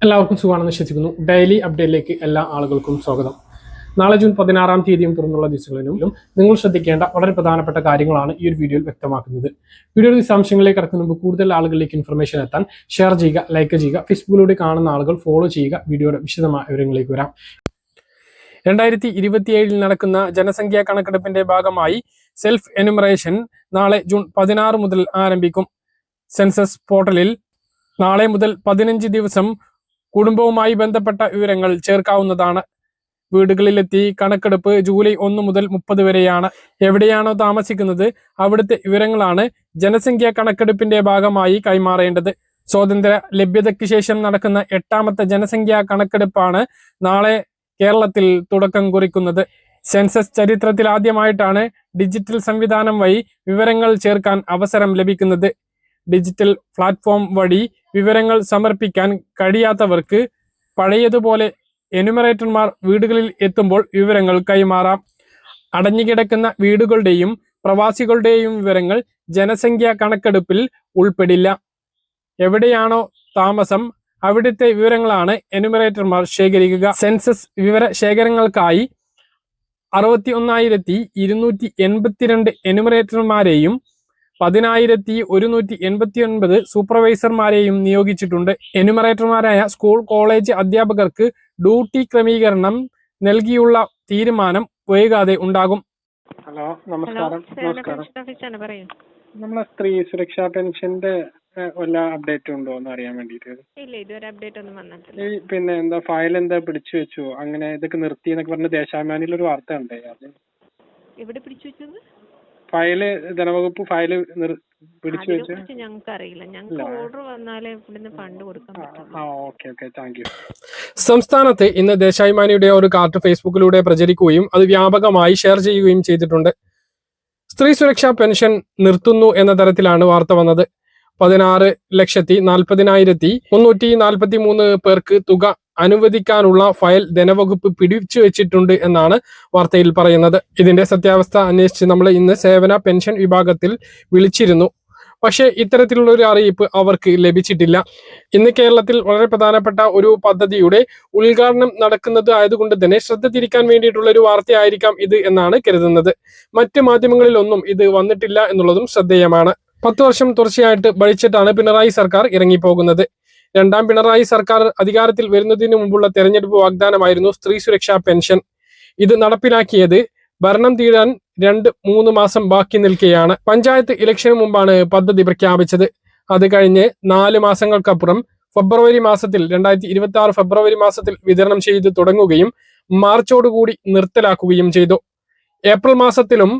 എല്ലാവർക്കും സുഖമാണെന്ന് വിശ്വസിക്കുന്നു. ഡെയിലി അപ്ഡേറ്റിലേക്ക് എല്ലാ ആളുകൾക്കും സ്വാഗതം. നാളെ ജൂൺ 16 തീയതിയും തുറന്നുള്ള ദിവസങ്ങളിലും നിങ്ങൾ ശ്രദ്ധിക്കേണ്ട വളരെ പ്രധാനപ്പെട്ട കാര്യങ്ങളാണ് ഈ ഒരു വീഡിയോയിൽ വ്യക്തമാക്കുന്നത്. വീഡിയോയുടെ വിശദാംശങ്ങളിലേക്ക് കടക്കുന്ന മുമ്പ് കൂടുതൽ ആളുകളിലേക്ക് ഇൻഫർമേഷൻ എത്താൻ ഷെയർ ചെയ്യുക, ലൈക്ക് ചെയ്യുക, ഫേസ്ബുക്കിലൂടെ കാണുന്ന ആളുകൾ ഫോളോ ചെയ്യുക. വീഡിയോയുടെ വിശദമായ വിവരങ്ങളിലേക്ക് വരാം. 2027 നടക്കുന്ന ജനസംഖ്യാ കണക്കെടുപ്പിന്റെ ഭാഗമായി സെൽഫ് എനുമറേഷൻ നാളെ ജൂൺ 16 മുതൽ ആരംഭിക്കും. സെൻസസ് പോർട്ടലിൽ നാളെ മുതൽ 15 ദിവസം കുടുംബവുമായി ബന്ധപ്പെട്ട വിവരങ്ങൾ ചേർക്കാവുന്നതാണ്. വീടുകളിലെത്തി കണക്കെടുപ്പ് ജൂലൈ 1 മുതൽ 30 വരെയാണ്. എവിടെയാണോ താമസിക്കുന്നത് അവിടുത്തെ വിവരങ്ങളാണ് ജനസംഖ്യാ കണക്കെടുപ്പിന്റെ ഭാഗമായി കൈമാറേണ്ടത്. സ്വാതന്ത്ര്യ ലഭ്യതയ്ക്ക് ശേഷം നടക്കുന്ന 8ാമത്തെ ജനസംഖ്യാ കണക്കെടുപ്പാണ് നാളെ കേരളത്തിൽ തുടക്കം കുറിക്കുന്നത്. സെൻസസ് ചരിത്രത്തിൽ ആദ്യമായിട്ടാണ് ഡിജിറ്റൽ സംവിധാനം വഴി വിവരങ്ങൾ ചേർക്കാൻ അവസരം ലഭിക്കുന്നത്. ഡിജിറ്റൽ പ്ലാറ്റ്ഫോം വഴി വിവരങ്ങൾ സമർപ്പിക്കാൻ കഴിയാത്തവർക്ക് പഴയതുപോലെ എന്യൂമറേറ്റർമാർ വീടുകളിൽ എത്തുമ്പോൾ വിവരങ്ങൾ കൈമാറാം. അടഞ്ഞുകിടക്കുന്ന വീടുകളുടെയും പ്രവാസികളുടെയും വിവരങ്ങൾ ജനസംഖ്യാ കണക്കെടുപ്പിൽ ഉൾപ്പെടില്ല. എവിടെയാണോ താമസം അവിടുത്തെ വിവരങ്ങളാണ് എന്യൂമറേറ്റർമാർ ശേഖരിക്കുക. സെൻസസ് വിവര ശേഖരങ്ങൾക്കായി 61,282 എന്യൂമറേറ്റർമാരെയും 10,189 സൂപ്പർവൈസർമാരെയും നിയോഗിച്ചിട്ടുണ്ട്. എന്യൂമറേറ്റർമാരായ സ്കൂൾ കോളേജ് അധ്യാപകർക്ക് ഡ്യൂട്ടി ക്രമീകരണം നൽകിയുള്ള തീരുമാനം വൈകാതെ ഉണ്ടാകും. ഹലോ, നമസ്കാരം. നമ്മളെ സ്ത്രീ സുരക്ഷാ പെൻഷന്റെ വല്ല അപ്ഡേറ്റ് ഉണ്ടോ എന്ന് അറിയാൻ വേണ്ടിട്ട്. ഇതുവരെ അപ്ഡേറ്റ് ഒന്നും വന്നിട്ടില്ല. പിന്നെ എന്താ ഫയൽ എന്താ പിടിച്ചു വെച്ചു, അങ്ങനെ ഇതൊക്കെ നിർത്തി എന്നൊക്കെ പറഞ്ഞ ദേശാഭിമാനിയിൽ ഒരു വാർത്ത ഉണ്ട്. അത് എവിടെ പിടിച്ചു വെച്ചത്? ഫയല് ധനവകുപ്പ് ഫയല് പിടിച്ചു വെച്ചു. ഞങ്ങൾക്ക് അറിയില്ല. ഞങ്ങൾക്ക് ഓർഡർ വന്നാലേ ഇവിടുന്ന് ഫണ്ട് കൊടുക്കാൻ പറ്റും. Okay, thank you. സംസ്ഥാനത്ത് ഇന്ന് ദേശാഭിമാനിയുടെ ഒരു കാർഡ് ഫേസ്ബുക്കിലൂടെ പ്രചരിക്കുകയും അത് വ്യാപകമായി ഷെയർ ചെയ്യുകയും ചെയ്തിട്ടുണ്ട്. സ്ത്രീ സുരക്ഷാ പെൻഷൻ നിർത്തുന്നു എന്ന തരത്തിലാണ് വാർത്ത വന്നത്. 16,40,343 പേർക്ക് തുക അനുവദിക്കാനുള്ള ഫയൽ ധനവകുപ്പ് പിടിച്ചു വെച്ചിട്ടുണ്ട് എന്നാണ് വാർത്തയിൽ പറയുന്നത്. ഇതിന്റെ സത്യാവസ്ഥ അന്വേഷിച്ച് നമ്മൾ ഇന്ന് സേവന പെൻഷൻ വിഭാഗത്തിൽ വിളിച്ചിരുന്നു. പക്ഷേ ഇത്തരത്തിലുള്ള ഒരു അറിയിപ്പ് അവർക്ക് ലഭിച്ചിട്ടില്ല. ഇന്ന് കേരളത്തിൽ വളരെ പ്രധാനപ്പെട്ട ഒരു പദ്ധതിയുടെ ഉദ്ഘാടനം നടക്കുന്നത് ആയതുകൊണ്ട് തന്നെ ശ്രദ്ധ തിരിക്കാൻ വേണ്ടിയിട്ടുള്ള ഒരു വാർത്തയായിരിക്കാം ഇത് എന്നാണ് കരുതുന്നത്. മറ്റ് മാധ്യമങ്ങളിലൊന്നും ഇത് വന്നിട്ടില്ല എന്നുള്ളതും ശ്രദ്ധേയമാണ്. 10 വർഷം തുടർച്ചയായിട്ട് ഭരിച്ചിട്ടാണ് പിണറായി സർക്കാർ ഇറങ്ങിപ്പോകുന്നത്. രണ്ടാം പിണറായി സർക്കാർ അധികാരത്തിൽ വരുന്നതിന് മുമ്പുള്ള തെരഞ്ഞെടുപ്പ് വാഗ്ദാനമായിരുന്നു സ്ത്രീ സുരക്ഷാ പെൻഷൻ. ഇത് നടപ്പിലാക്കിയത് ഭരണം തീരാൻ 2-3 മാസം ബാക്കി നിൽക്കെയാണ്. പഞ്ചായത്ത് ഇലക്ഷന് മുമ്പാണ് പദ്ധതി പ്രഖ്യാപിച്ചത്. അത് കഴിഞ്ഞ് 4 മാസങ്ങൾക്കപ്പുറം ഫെബ്രുവരി മാസത്തിൽ 2026 ഫെബ്രുവരി മാസത്തിൽ വിതരണം ചെയ്തു തുടങ്ങുകയും മാർച്ചോടുകൂടി നിർത്തലാക്കുകയും ചെയ്തു. ഏപ്രിൽ മാസത്തിലും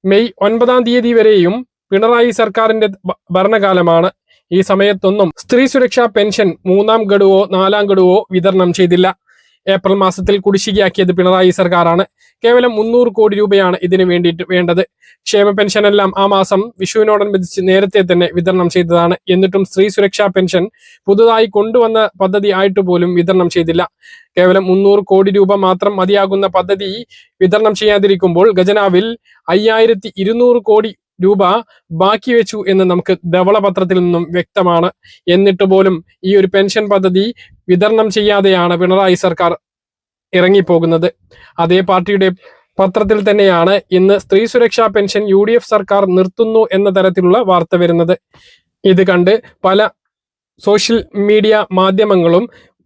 മെയ് 9 തീയതി വരെയും പിണറായി സർക്കാരിന്റെ ഭരണകാലമാണ്. ഈ സമയത്തൊന്നും സ്ത്രീ സുരക്ഷാ പെൻഷൻ 3ാം ഗഡുവോ 4ാം ഗഡുവോ വിതരണം ചെയ്തില്ല. ഏപ്രിൽ മാസത്തിൽ കുടിശ്ശികയാക്കിയത് പിണറായി സർക്കാരാണ്. കേവലം 300 കോടി രൂപയാണ് ഇതിനു വേണ്ടിയിട്ട് വേണ്ടത്. ക്ഷേമ പെൻഷൻ എല്ലാം ആ മാസം വിഷുവിനോടനുബന്ധിച്ച് നേരത്തെ തന്നെ വിതരണം ചെയ്തതാണ്. എന്നിട്ടും സ്ത്രീ സുരക്ഷാ പെൻഷൻ പുതുതായി കൊണ്ടുവന്ന പദ്ധതി ആയിട്ട് പോലും വിതരണം ചെയ്തില്ല. കേവലം 300 കോടി രൂപ മാത്രം മതിയാകുന്ന പദ്ധതി വിതരണം ചെയ്യാതിരിക്കുമ്പോൾ ഖജനാവിൽ 5,200 കോടി രൂപ ബാക്കി വെച്ചു എന്ന് നമുക്ക് ധവളപത്രത്തിൽ നിന്നും വ്യക്തമാണ്. എന്നിട്ട് പോലും ഈ ഒരു പെൻഷൻ പദ്ധതി വിതരണം ചെയ്യാതെയാണ് പിണറായി സർക്കാർ ഇറങ്ങിപ്പോകുന്നത്. അതേ പാർട്ടിയുടെ പത്രത്തിൽ തന്നെയാണ് ഇന്ന് സ്ത്രീ സുരക്ഷാ പെൻഷൻ UDF സർക്കാർ നിർത്തുന്നു എന്ന തരത്തിലുള്ള വാർത്ത വരുന്നത്. ഇത് കണ്ട് പല സോഷ്യൽ മീഡിയ മാധ്യമങ്ങളും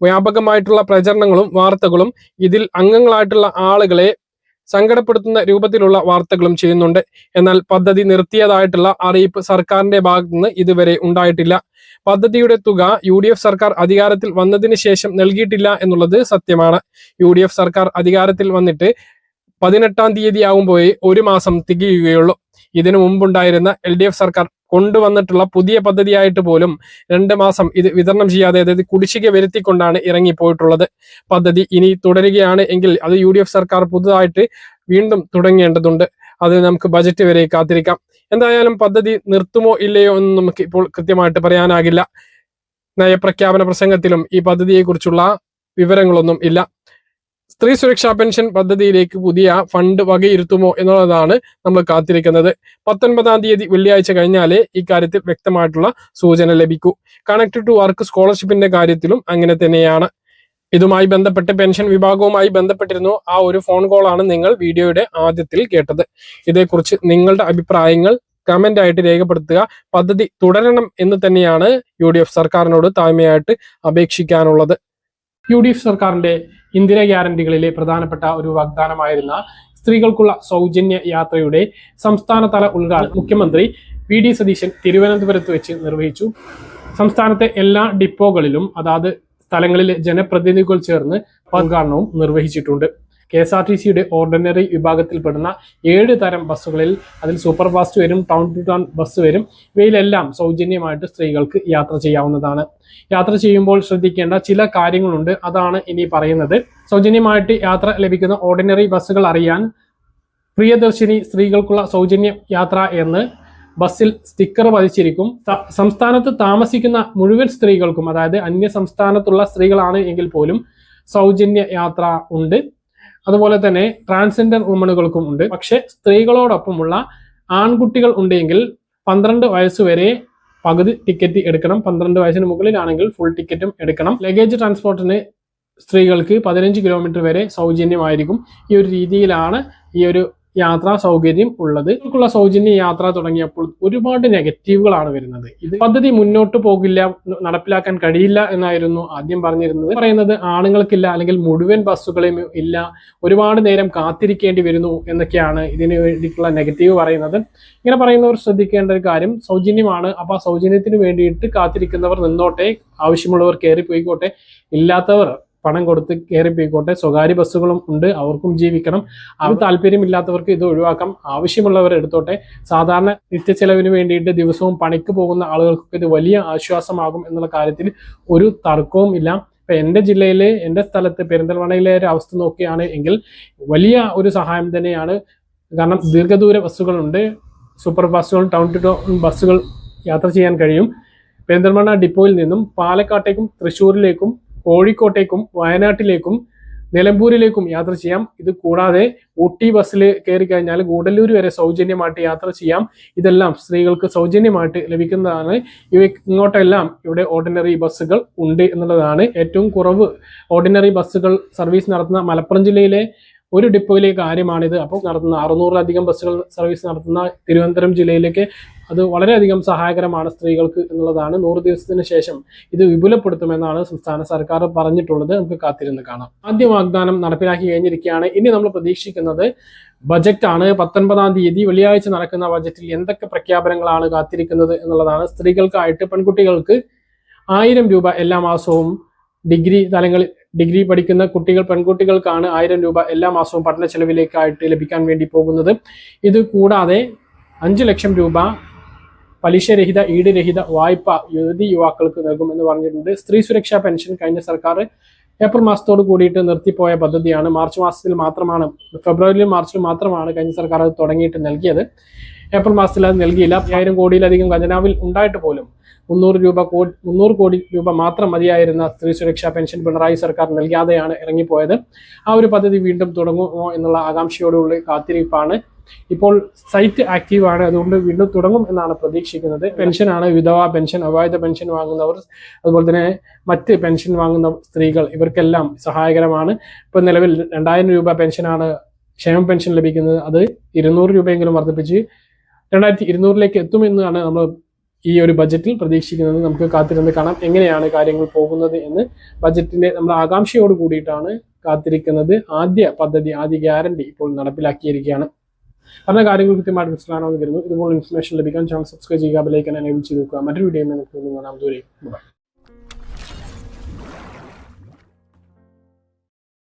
വ്യാപകമായിട്ടുള്ള പ്രചരണങ്ങളും വാർത്തകളും ഇതിൽ അംഗങ്ങളായിട്ടുള്ള ആളുകളെ സങ്കടപ്പെടുത്തുന്ന രൂപത്തിലുള്ള വാർത്തകളും ചെയ്യുന്നുണ്ട്. എന്നാൽ പദ്ധതി നിർത്തിയതായിട്ടുള്ള അറിയിപ്പ് സർക്കാരിന്റെ ഭാഗത്തു നിന്ന് ഇതുവരെ ഉണ്ടായിട്ടില്ല. പദ്ധതിയുടെ തുക UDF സർക്കാർ അധികാരത്തിൽ വന്നതിന് ശേഷം നൽകിയിട്ടില്ല എന്നുള്ളത് സത്യമാണ്. UDF സർക്കാർ അധികാരത്തിൽ വന്നിട്ട് 18 തീയതി ആകുമ്പോഴേ 1 മാസം തികയുകയുള്ളൂ. ഇതിനു മുമ്പുണ്ടായിരുന്ന LDF സർക്കാർ കൊണ്ടുവന്നിട്ടുള്ള പുതിയ പദ്ധതിയായിട്ട് പോലും 2 മാസം ഇത് വിതരണം ചെയ്യാതെ, അതായത് കുടിശ്ശിക വരുത്തിക്കൊണ്ടാണ് ഇറങ്ങിപ്പോയിട്ടുള്ളത്. പദ്ധതി ഇനി തുടരുകയാണ് എങ്കിൽ അത് UDF സർക്കാർ പുതുതായിട്ട് വീണ്ടും തുടങ്ങേണ്ടതുണ്ട്. അത് നമുക്ക് ബജറ്റ് വരെ കാത്തിരിക്കാം. എന്തായാലും പദ്ധതി നിർത്തുമോ ഇല്ലയോ എന്ന് നമുക്ക് ഇപ്പോൾ കൃത്യമായിട്ട് പറയാനാകില്ല. നയപ്രഖ്യാപന പ്രസംഗത്തിലും ഈ പദ്ധതിയെക്കുറിച്ചുള്ള വിവരങ്ങളൊന്നും ഇല്ല. സ്ത്രീ സുരക്ഷാ പെൻഷൻ പദ്ധതിയിലേക്ക് പുതിയ ഫണ്ട് വകയിരുത്തുമോ എന്നുള്ളതാണ് നമ്മൾ കാത്തിരിക്കുന്നത്. 19-ാം തീയതി വെള്ളിയാഴ്ച കഴിഞ്ഞാലേ ഇക്കാര്യത്തിൽ വ്യക്തമായിട്ടുള്ള സൂചന ലഭിക്കൂ. കണക്ട് ടു വർക്ക് സ്കോളർഷിപ്പിന്റെ കാര്യത്തിലും അങ്ങനെ തന്നെയാണ്. ഇതുമായി ബന്ധപ്പെട്ട് പെൻഷൻ വിഭാഗവുമായി ബന്ധപ്പെട്ടിരുന്നു ആ ഒരു ഫോൺ കോളാണ് നിങ്ങൾ വീഡിയോയുടെ ആദ്യത്തിൽ കേട്ടത്. ഇതേക്കുറിച്ച് നിങ്ങളുടെ അഭിപ്രായങ്ങൾ കമന്റ് ആയിട്ട് രേഖപ്പെടുത്തുക. പദ്ധതി തുടരണം എന്ന് തന്നെയാണ് UDF സർക്കാരിനോട് താഴ്മയായിട്ട് അപേക്ഷിക്കാനുള്ളത്. UDF സർക്കാരിന്റെ ഇന്ദിര ഗ്യാരണ്ടികളിലെ പ്രധാനപ്പെട്ട ഒരു വാഗ്ദാനമായിരുന്ന സ്ത്രീകൾക്കുള്ള സൗജന്യ യാത്രയുടെ സംസ്ഥാനതല ഉദ്ഘാടനം മുഖ്യമന്ത്രി VD സതീശൻ തിരുവനന്തപുരത്ത് വെച്ച് നിർവഹിച്ചു. സംസ്ഥാനത്തെ എല്ലാ ഡിപ്പോകളിലും അതാത് സ്ഥലങ്ങളിലെ ജനപ്രതിനിധികൾ ചേർന്ന് ഉദ്ഘാടനവും നിർവഹിച്ചിട്ടുണ്ട്. KSRTCയുടെ ഓർഡിനറി വിഭാഗത്തിൽപ്പെടുന്ന 7 തരം ബസ്സുകളിൽ അതിൽ സൂപ്പർ ഫാസ്റ്റ് വരും, ടൗൺ ടു ടൗൺ ബസ് വരും. ഇവയിലെല്ലാം സൗജന്യമായിട്ട് സ്ത്രീകൾക്ക് യാത്ര ചെയ്യാവുന്നതാണ്. യാത്ര ചെയ്യുമ്പോൾ ശ്രദ്ധിക്കേണ്ട ചില കാര്യങ്ങളുണ്ട്, അതാണ് ഇനി പറയുന്നത്. സൗജന്യമായിട്ട് യാത്ര ലഭിക്കുന്ന ഓർഡിനറി ബസ്സുകൾ അറിയാൻ പ്രിയദർശിനി സ്ത്രീകൾക്കുള്ള സൗജന്യ യാത്ര എന്ന് ബസ്സിൽ സ്റ്റിക്കർ പതിച്ചിരിക്കും. സംസ്ഥാനത്ത് താമസിക്കുന്ന മുഴുവൻ സ്ത്രീകൾക്കും, അതായത് അന്യ സംസ്ഥാനത്തുള്ള സ്ത്രീകളാണ് എങ്കിൽ പോലും സൗജന്യ യാത്ര ഉണ്ട്. അതുപോലെ തന്നെ ട്രാൻസ്ജെൻഡർ വുമണുകൾക്കും ഉണ്ട്. പക്ഷെ സ്ത്രീകളോടൊപ്പമുള്ള ആൺകുട്ടികൾ ഉണ്ടെങ്കിൽ 12 വയസ്സ് വരെ പകുതി ടിക്കറ്റ് എടുക്കണം. 12 വയസ്സിന് മുകളിലാണെങ്കിൽ ഫുൾ ടിക്കറ്റും എടുക്കണം. ലഗേജ് ട്രാൻസ്പോർട്ടിന് സ്ത്രീകൾക്ക് 15 കിലോമീറ്റർ വരെ സൗജന്യമായിരിക്കും. ഈ ഒരു രീതിയിലാണ് ഈ ഒരു യാത്രാ സൗകര്യം ഉള്ളത്. ഇവർക്കുള്ള സൗജന്യ യാത്ര തുടങ്ങിയപ്പോൾ ഒരുപാട് നെഗറ്റീവുകളാണ് വരുന്നത്. ഇത് പദ്ധതി മുന്നോട്ട് പോകില്ല, നടപ്പിലാക്കാൻ കഴിയില്ല എന്നായിരുന്നു ആദ്യം പറഞ്ഞിരുന്നത്. പറയുന്നത് ആണുങ്ങൾക്കില്ല, അല്ലെങ്കിൽ മുഴുവൻ ബസ്സുകളും ഇല്ല, ഒരുപാട് നേരം കാത്തിരിക്കേണ്ടി വരുന്നു എന്നൊക്കെയാണ് ഇതിന് വേണ്ടിയിട്ടുള്ള നെഗറ്റീവ് പറയുന്നത്. ഇങ്ങനെ പറയുന്നവർ ശ്രദ്ധിക്കേണ്ട ഒരു കാര്യം, സൗജന്യമാണ്. അപ്പൊ ആ സൗജന്യത്തിന് വേണ്ടിയിട്ട് കാത്തിരിക്കുന്നവർ നിന്നോട്ടെ, ആവശ്യമുള്ളവർ കയറിപ്പോയിക്കോട്ടെ, ഇല്ലാത്തവർ പണം കൊടുത്ത് കയറിപ്പോയിക്കോട്ടെ. സ്വകാര്യ ബസ്സുകളും ഉണ്ട്, അവർക്കും ജീവിക്കണം. അത് താല്പര്യമില്ലാത്തവർക്ക് ഇത് ഒഴിവാക്കാം, ആവശ്യമുള്ളവർ എടുത്തോട്ടെ. സാധാരണ നിത്യച്ചെലവിന് വേണ്ടിയിട്ട് ദിവസവും പണിക്ക് പോകുന്ന ആളുകൾക്ക് ഇത് വലിയ ആശ്വാസമാകും എന്നുള്ള കാര്യത്തിൽ ഒരു തർക്കവും ഇല്ല. ഇപ്പൊ എൻ്റെ ജില്ലയിലെ, എൻ്റെ സ്ഥലത്ത് പെരിന്തൽമണ്ണയിലെ ഒരു അവസ്ഥ നോക്കുകയാണ് എങ്കിൽ വലിയ ഒരു സഹായം തന്നെയാണ്. കാരണം ദീർഘദൂര ബസ്സുകളുണ്ട്, സൂപ്പർ ഫാസ്റ്റുകൾ, ടൗൺ ടു ടൗൺ ബസ്സുകൾ യാത്ര ചെയ്യാൻ കഴിയും. പെരിന്തൽമണ്ണ ഡിപ്പോയിൽ നിന്നും പാലക്കാട്ടേക്കും തൃശ്ശൂരിലേക്കും കോഴിക്കോട്ടേക്കും വയനാട്ടിലേക്കും നിലമ്പൂരിലേക്കും യാത്ര ചെയ്യാം. ഇത് കൂടാതെ ഊട്ടി ബസ്സിൽ കയറി കഴിഞ്ഞാൽ ഗൂഡല്ലൂർ വരെ സൗജന്യമായിട്ട് യാത്ര ചെയ്യാം. ഇതെല്ലാം സ്ത്രീകൾക്ക് സൗജന്യമായിട്ട് ലഭിക്കുന്നതാണ്. ഇങ്ങോട്ടെല്ലാം ഇവിടെ ഓർഡിനറി ബസ്സുകൾ ഉണ്ട് എന്നുള്ളതാണ്. ഏറ്റവും കുറവ് ഓർഡിനറി ബസ്സുകൾ സർവീസ് നടത്തുന്ന മലപ്പുറം ജില്ലയിലെ ഒരു ഡിപ്പോയിലെ കാര്യമാണിത്. അപ്പോൾ നടത്തുന്ന 600-ലധികം ബസ്സുകൾ സർവീസ് നടത്തുന്ന തിരുവനന്തപുരം ജില്ലയിലേക്ക് അത് വളരെയധികം സഹായകരമാണ് സ്ത്രീകൾക്ക് എന്നുള്ളതാണ്. 100 ദിവസത്തിന് ശേഷം ഇത് വിപുലപ്പെടുത്തുമെന്നാണ് സംസ്ഥാന സർക്കാർ പറഞ്ഞിട്ടുള്ളത്. നമുക്ക് കാത്തിരുന്ന് കാണാം. ആദ്യ വാഗ്ദാനം നടപ്പിലാക്കി കഴിഞ്ഞിരിക്കുകയാണ്. ഇനി നമ്മൾ പ്രതീക്ഷിക്കുന്നത് ബജറ്റാണ്. 19-ാം തീയതി വെള്ളിയാഴ്ച നടക്കുന്ന ബജറ്റിൽ എന്തൊക്കെ പ്രഖ്യാപനങ്ങളാണ് കാത്തിരിക്കുന്നത് എന്നുള്ളതാണ്. സ്ത്രീകൾക്കായിട്ട്, പെൺകുട്ടികൾക്ക് 1000 രൂപ എല്ലാ മാസവും ഡിഗ്രി പഠിക്കുന്ന പെൺകുട്ടികൾക്കാണ് 1000 രൂപ എല്ലാ മാസവും പഠന ചെലവിലേക്കായിട്ട് ലഭിക്കാൻ വേണ്ടി പോകുന്നത്. ഇത് കൂടാതെ 5 ലക്ഷം രൂപ പലിശരഹിത ഈടുരഹിത വായ്പ യുവാക്കൾക്ക് നൽകുമെന്ന് പറഞ്ഞിട്ടുണ്ട്. സ്ത്രീ സുരക്ഷാ പെൻഷൻ കഴിഞ്ഞ സർക്കാർ ഏപ്രിൽ മാസത്തോട് കൂടിയിട്ട് നിർത്തിപ്പോയ പദ്ധതിയാണ്. മാർച്ച് മാസത്തിൽ മാത്രമാണ്, ഫെബ്രുവരിയിലും മാർച്ചിലും മാത്രമാണ് കഴിഞ്ഞ സർക്കാർ അത് തുടങ്ങിയിട്ട് നൽകിയത്. ഏപ്രിൽ മാസത്തിൽ അത് നൽകിയില്ല. 5000 കോടിയിലധികം ഖജനാവിൽ ഉണ്ടായിട്ട് പോലും 300 കോടി രൂപ മാത്രം മതിയായിരുന്ന സ്ത്രീ സുരക്ഷാ പെൻഷൻ പിണറായി സർക്കാർ നൽകാതെയാണ് ഇറങ്ങിപ്പോയത്. ആ ഒരു പദ്ധതി വീണ്ടും തുടങ്ങുമോ എന്നുള്ള ആകാംക്ഷയോടുള്ള കാത്തിരിപ്പാണ്. ഇപ്പോൾ സൈറ്റ് ആക്റ്റീവാണ്, അതുകൊണ്ട് വീണ്ടും തുടങ്ങും എന്നാണ് പ്രതീക്ഷിക്കുന്നത്. പെൻഷനാണ്, വിധവാ പെൻഷൻ, അവായ്ത പെൻഷൻ വാങ്ങുന്നവർ, അതുപോലെ തന്നെ മറ്റ് പെൻഷൻ വാങ്ങുന്ന സ്ത്രീകൾ, ഇവർക്കെല്ലാം സഹായകരമാണ്. ഇപ്പൊ നിലവിൽ 2000 രൂപ പെൻഷനാണ് ക്ഷേമ പെൻഷൻ ലഭിക്കുന്നത്. അത് 200 രൂപയെങ്കിലും വർദ്ധിപ്പിച്ച് 2200-ലേക്ക് എത്തുമെന്നാണ് നമ്മൾ ഈ ഒരു ബജറ്റിൽ പ്രതീക്ഷിക്കുന്നത്. നമുക്ക് കാത്തിരുന്ന് കാണാം എങ്ങനെയാണ് കാര്യങ്ങൾ പോകുന്നത് എന്ന്. ബജറ്റിന്റെ നമ്മൾ ആകാംക്ഷയോട് കൂടിയിട്ടാണ് കാത്തിരിക്കുന്നത്. ആദ്യ പദ്ധതി, ആദ്യ ഗ്യാരണ്ടി ഇപ്പോൾ നടപ്പിലാക്കിയിരിക്കുകയാണ്. പറഞ്ഞ കാര്യങ്ങൾ കൃത്യമായിട്ട് മനസ്സിലാണെന്ന് വരുന്നു. ഇതുപോലെ ഇൻഫർമേഷൻ ലഭിക്കാൻ ചാനൽ സബ്സ്ക്രൈബ് ചെയ്യുക, ബെൽ ഐക്കൺ എനേബിൾ ചെയ്ത് വെക്കുക. മറ്റൊരു വീഡിയോ നമുക്ക് കാണാം. ദൂരെ.